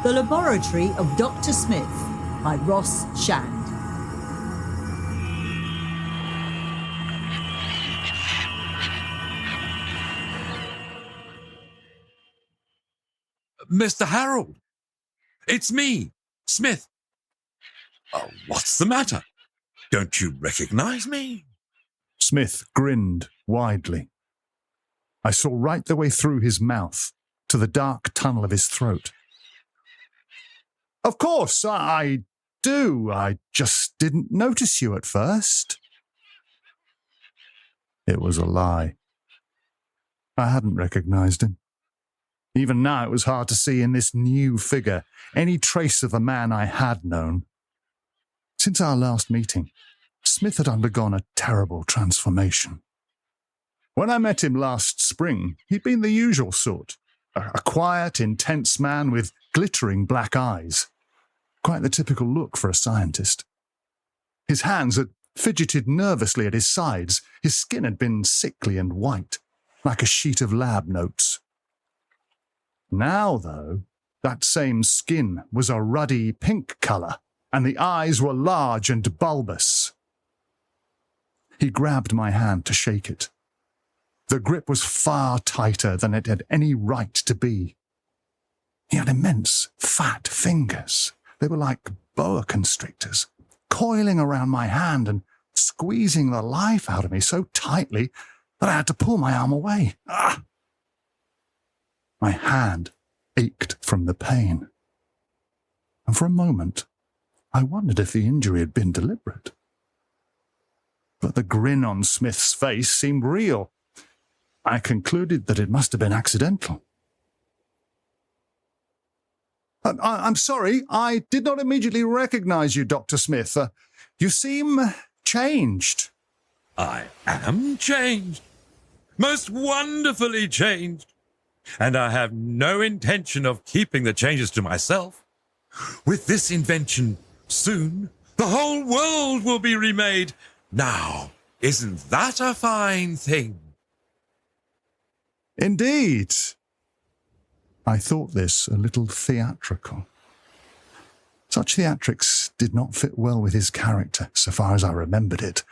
The Laboratory of Dr. Smith by Ross Shand. Mr. Harold, it's me, Smith. Oh, what's the matter? Don't you recognize me? Smith grinned widely. I saw right the way through his mouth to the dark tunnel of his throat. Of course, I do. I just didn't notice you at first. It was a lie. I hadn't recognized him. Even now it was hard to see in this new figure any trace of the man I had known. Since our last meeting, Smith had undergone a terrible transformation. When I met him last spring, he'd been the usual sort, a quiet, intense man with glittering black eyes. Quite the typical look for a scientist. His hands had fidgeted nervously at his sides. His skin had been sickly and white, like a sheet of lab notes. Now, though, that same skin was a ruddy pink colour, and the eyes were large and bulbous. He grabbed my hand to shake it. The grip was far tighter than it had any right to be. He had immense, fat fingers. They were like boa constrictors, coiling around my hand and squeezing the life out of me so tightly that I had to pull my arm away. Ah! My hand ached from the pain. And for a moment, I wondered if the injury had been deliberate. But the grin on Smith's face seemed real. I concluded that it must have been accidental. I'm sorry, I did not immediately recognize you, Dr. Smith. You seem changed. I am changed. Most wonderfully changed. And I have no intention of keeping the changes to myself. With this invention, soon, the whole world will be remade. Now, isn't that a fine thing? Indeed. I thought this a little theatrical. Such theatrics did not fit well with his character, so far as I remembered it.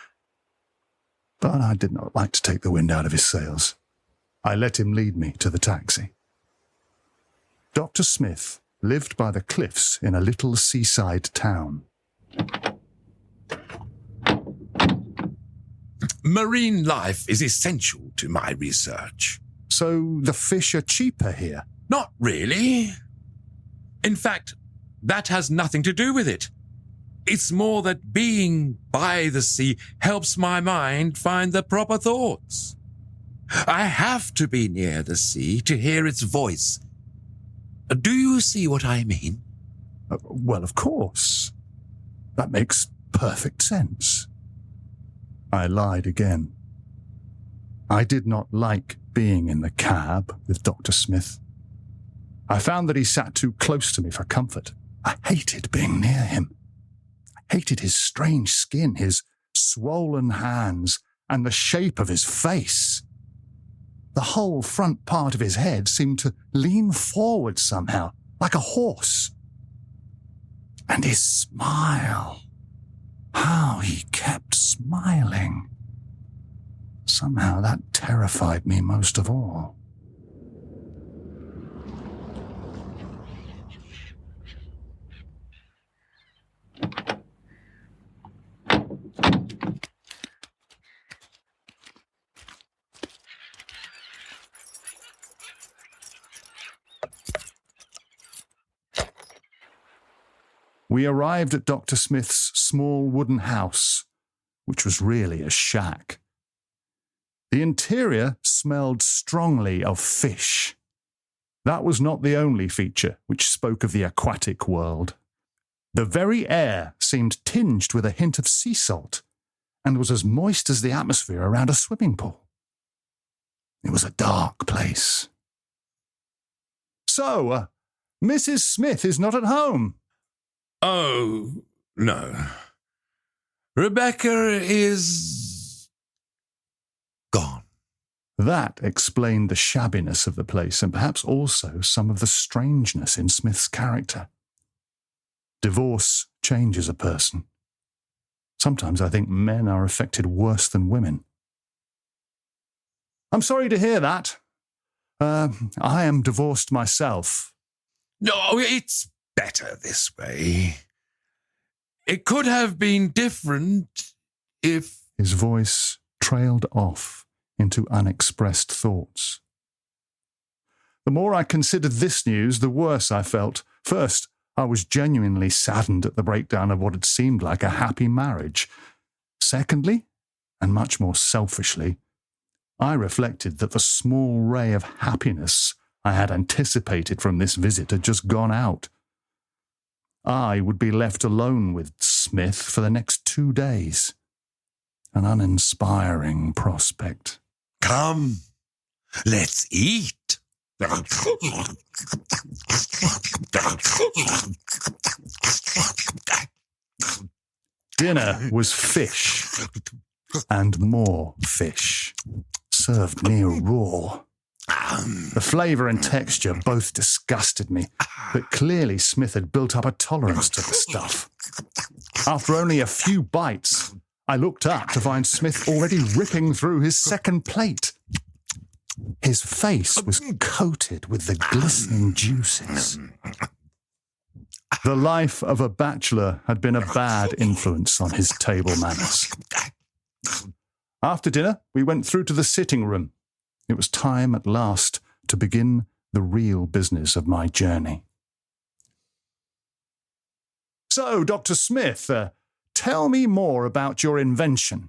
But I did not like to take the wind out of his sails. I let him lead me to the taxi. Dr. Smith lived by the cliffs in a little seaside town. Marine life is essential to my research. So the fish are cheaper here? Not really. In fact, that has nothing to do with it. It's more that being by the sea helps my mind find the proper thoughts. I have to be near the sea to hear its voice. Do you see what I mean? Well, of course. That makes perfect sense. I lied again. I did not like being in the cab with Dr. Smith. I found that he sat too close to me for comfort. I hated being near him. I hated his strange skin, his swollen hands, and the shape of his face. The whole front part of his head seemed to lean forward somehow, like a horse. And his smile. How he kept smiling. Somehow that terrified me most of all. We arrived at Dr. Smith's small wooden house, which was really a shack. The interior smelled strongly of fish. That was not the only feature which spoke of the aquatic world. The very air seemed tinged with a hint of sea salt and was as moist as the atmosphere around a swimming pool. It was a dark place. So, Mrs. Smith is not at home. Oh, no. Rebecca is gone. That explained the shabbiness of the place and perhaps also some of the strangeness in Smith's character. Divorce changes a person. Sometimes I think men are affected worse than women. I'm sorry to hear that. I am divorced myself. No, it's better this way. It could have been different if... His voice trailed off into unexpressed thoughts. The more I considered this news, the worse I felt. First, I was genuinely saddened at the breakdown of what had seemed like a happy marriage. Secondly, and much more selfishly, I reflected that the small ray of happiness I had anticipated from this visit had just gone out. I would be left alone with Smith for the next 2 days. An uninspiring prospect. Come, let's eat. Dinner was fish, and more fish, served near raw. The flavour and texture both disgusted me, but clearly Smith had built up a tolerance to the stuff. After only a few bites, I looked up to find Smith already ripping through his second plate. His face was coated with the glistening juices. The life of a bachelor had been a bad influence on his table manners. After dinner, we went through to the sitting room. It was time at last to begin the real business of my journey. So, Dr. Smith, tell me more about your invention.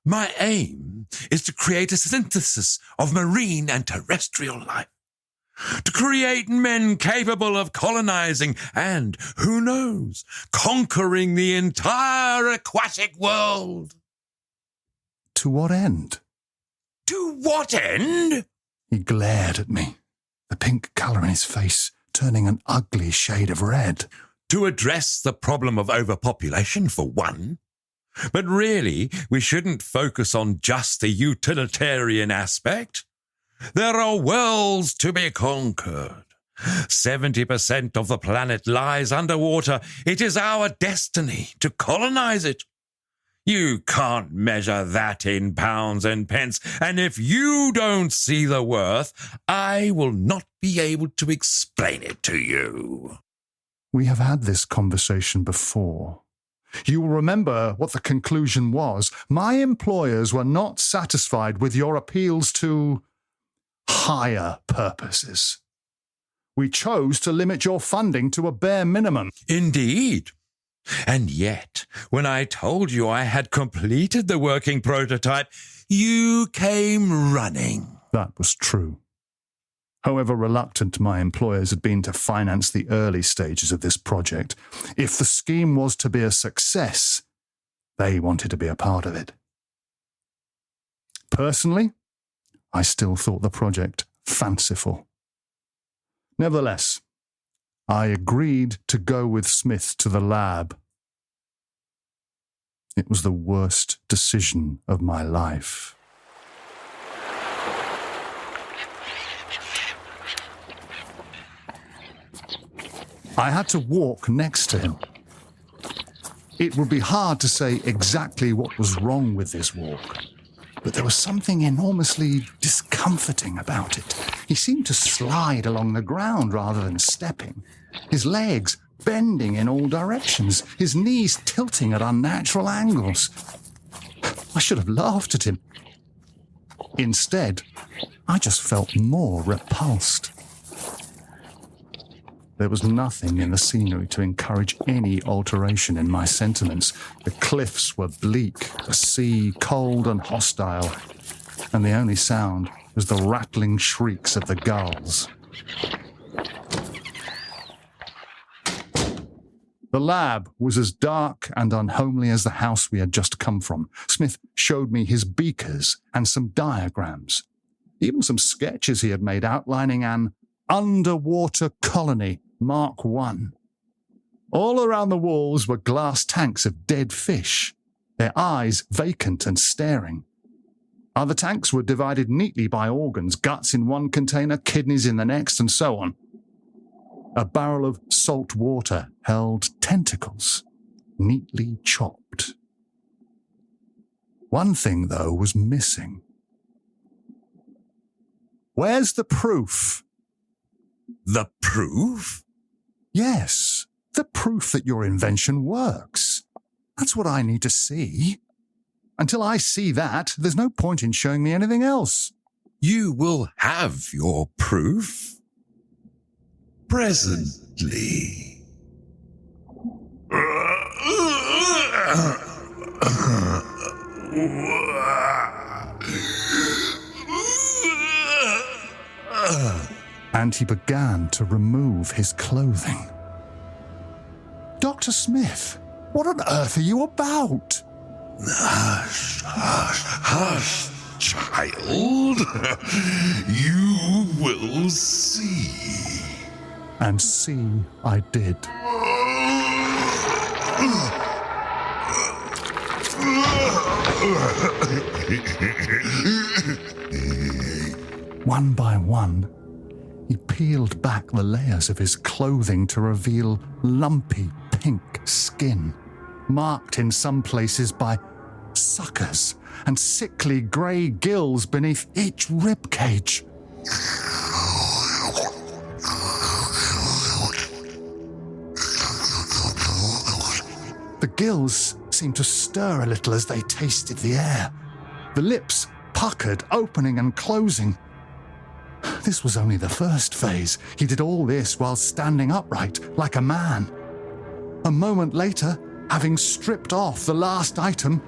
My aim is to create a synthesis of marine and terrestrial life. To create men capable of colonizing and, who knows, conquering the entire aquatic world. To what end? To what end? He glared at me, the pink colour in his face turning an ugly shade of red. To address the problem of overpopulation, for one. But really, we shouldn't focus on just the utilitarian aspect. There are worlds to be conquered. 70% of the planet lies underwater. It is our destiny to colonize it. You can't measure that in pounds and pence, and if you don't see the worth, I will not be able to explain it to you. We have had this conversation before. You will remember what the conclusion was. My employers were not satisfied with your appeals to higher purposes. We chose to limit your funding to a bare minimum. Indeed. And yet, when I told you I had completed the working prototype, you came running. That was true. However reluctant my employers had been to finance the early stages of this project, if the scheme was to be a success, they wanted to be a part of it. Personally, I still thought the project fanciful. Nevertheless, I agreed to go with Smith to the lab. It was the worst decision of my life. I had to walk next to him. It would be hard to say exactly what was wrong with this walk, but there was something enormously discomforting about it. He seemed to slide along the ground rather than stepping, his legs bending in all directions, his knees tilting at unnatural angles. I should have laughed at him. Instead, I just felt more repulsed. There was nothing in the scenery to encourage any alteration in my sentiments. The cliffs were bleak, the sea cold and hostile, and the only sound was the rattling shrieks of the gulls. The lab was as dark and unhomely as the house we had just come from. Smith showed me his beakers and some diagrams, even some sketches he had made outlining an underwater colony, Mark I. All around the walls were glass tanks of dead fish, their eyes vacant and staring. Other tanks were divided neatly by organs, guts in one container, kidneys in the next, and so on. A barrel of salt water held tentacles, neatly chopped. One thing, though, was missing. Where's the proof? The proof? Yes, the proof that your invention works. That's what I need to see. Until I see that, there's no point in showing me anything else. You will have your proof presently. And he began to remove his clothing. Dr. Smith, what on earth are you about? Hush, hush, hush, child. You will see. And see I did. One by one, he peeled back the layers of his clothing to reveal lumpy pink skin, marked in some places by suckers and sickly grey gills beneath each rib cage. The gills seemed to stir a little as they tasted the air. The lips puckered, opening and closing. This was only the first phase. He did all this while standing upright, like a man. A moment later, having stripped off the last item,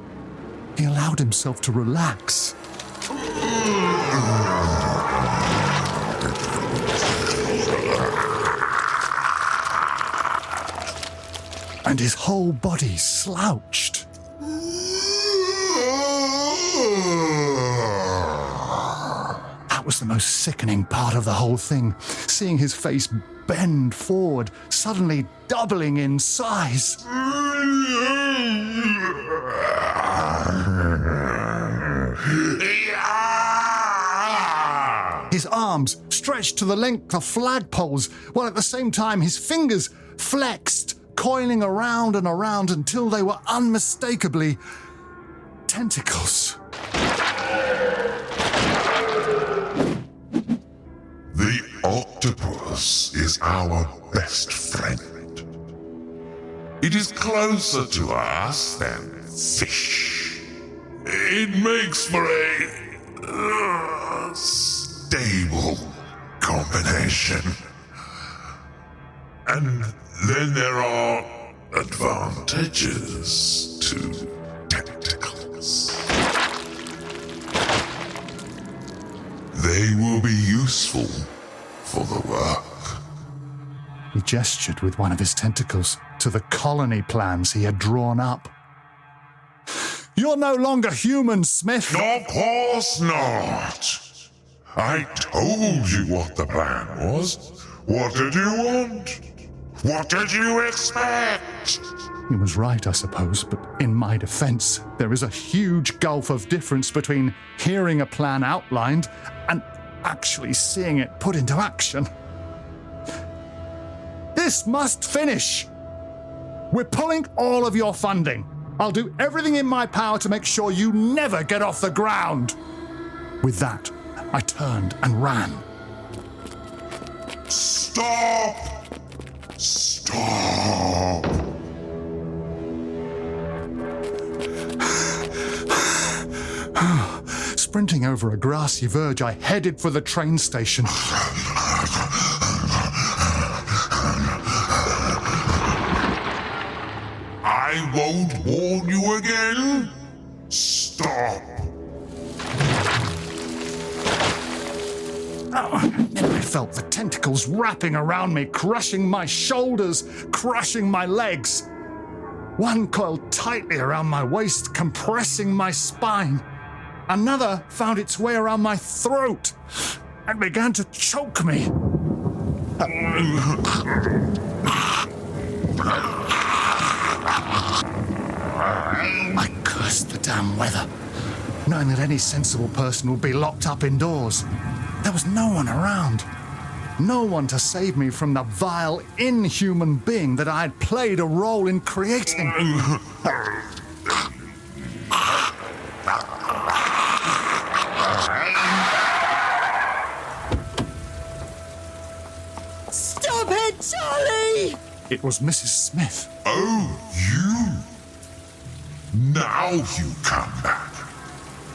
he allowed himself to relax. And his whole body slouched. That was the most sickening part of the whole thing, seeing his face bend forward, suddenly doubling in size. His arms stretched to the length of flagpoles, while at the same time his fingers flexed, coiling around and around until they were unmistakably tentacles. The octopus is our best friend. It is closer to us than fish. It makes for a stable combination. And then there are advantages to tentacles. They will be useful for the work. He gestured with one of his tentacles to the colony plans he had drawn up. You're no longer human, Smith. Of course not. I told you what the plan was. What did you want? What did you expect? He was right, I suppose, but in my defense, there is a huge gulf of difference between hearing a plan outlined and actually seeing it put into action. This must finish. We're pulling all of your funding. I'll do everything in my power to make sure you never get off the ground. With that, I turned and ran. Stop! Stop! Sprinting over a grassy verge, I headed for the train station. I won't warn you again. Stop! Then I felt the tentacles wrapping around me, crushing my shoulders, crushing my legs. One coiled tightly around my waist, compressing my spine. Another found its way around my throat and began to choke me. I cursed the damn weather. knowing that any sensible person would be locked up indoors. There was no one around. No one to save me from the vile, inhuman being that I had played a role in creating. Stop it, Charlie! It was Mrs. Smith. Oh, you? Now you come back.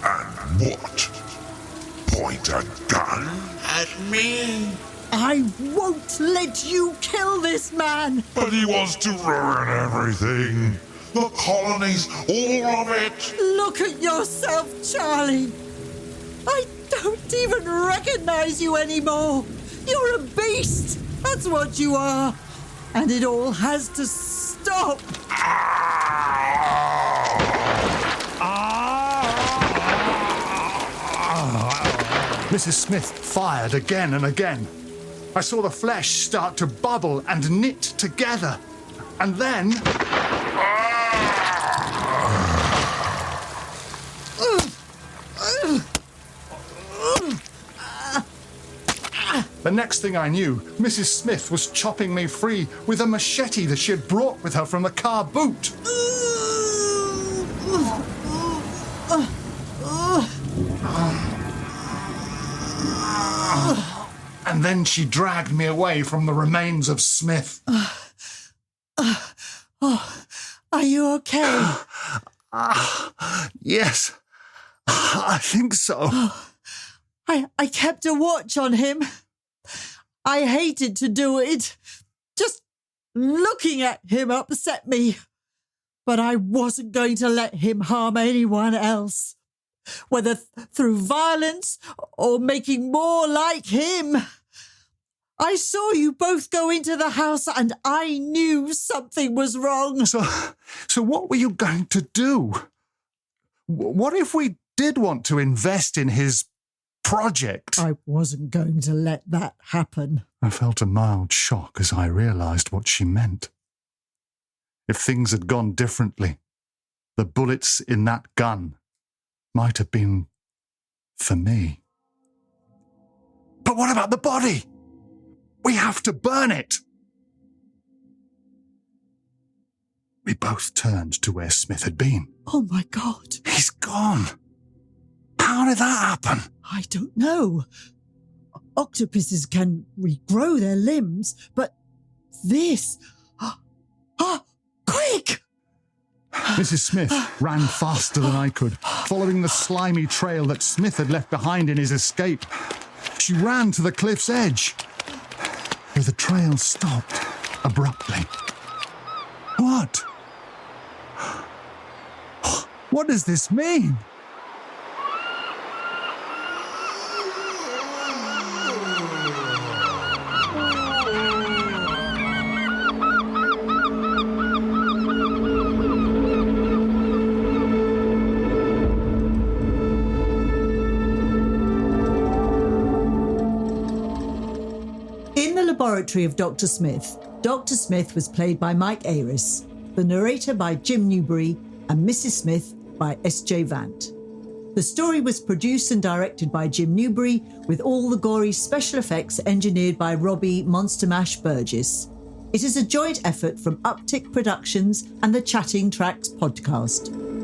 And what? Point a gun at me? I won't let you kill this man! But he wants to ruin everything. The colonies, all of it. Look at yourself, Charlie! I don't even recognize you anymore! You're a beast! That's what you are! And it all has to stop! Mrs. Smith fired again and again. I saw the flesh start to bubble and knit together. And then... The next thing I knew, Mrs. Smith was chopping me free with a machete that she had brought with her from the car boot. And then she dragged me away from the remains of Smith. Are you okay? Yes, I think so. I kept a watch on him. I hated to do it. Just looking at him upset me. But I wasn't going to let him harm anyone else, whether through violence or making more like him. I saw you both go into the house and I knew something was wrong. So what were you going to do? What if we did want to invest in his project? I wasn't going to let that happen. I felt a mild shock as I realised what she meant. If things had gone differently, the bullets in that gun might have been for me. But what about the body? We have to burn it! We both turned to where Smith had been. Oh, my God. He's gone. How did that happen? I don't know. Octopuses can regrow their limbs, but this... quick! Mrs. Smith ran faster than I could, following the slimy trail that Smith had left behind in his escape. She ran to the cliff's edge, where the trail stopped abruptly. What? What does this mean? In the laboratory of Dr. Smith, Dr. Smith was played by Mike Ayres, the narrator by Jim Newbury, and Mrs. Smith by S.J. Vant. The story was produced and directed by Jim Newbury, with all the gory special effects engineered by Robbie Monster Mash Burgess. It is a joint effort from Uptick Productions and the Chatting Tracks podcast.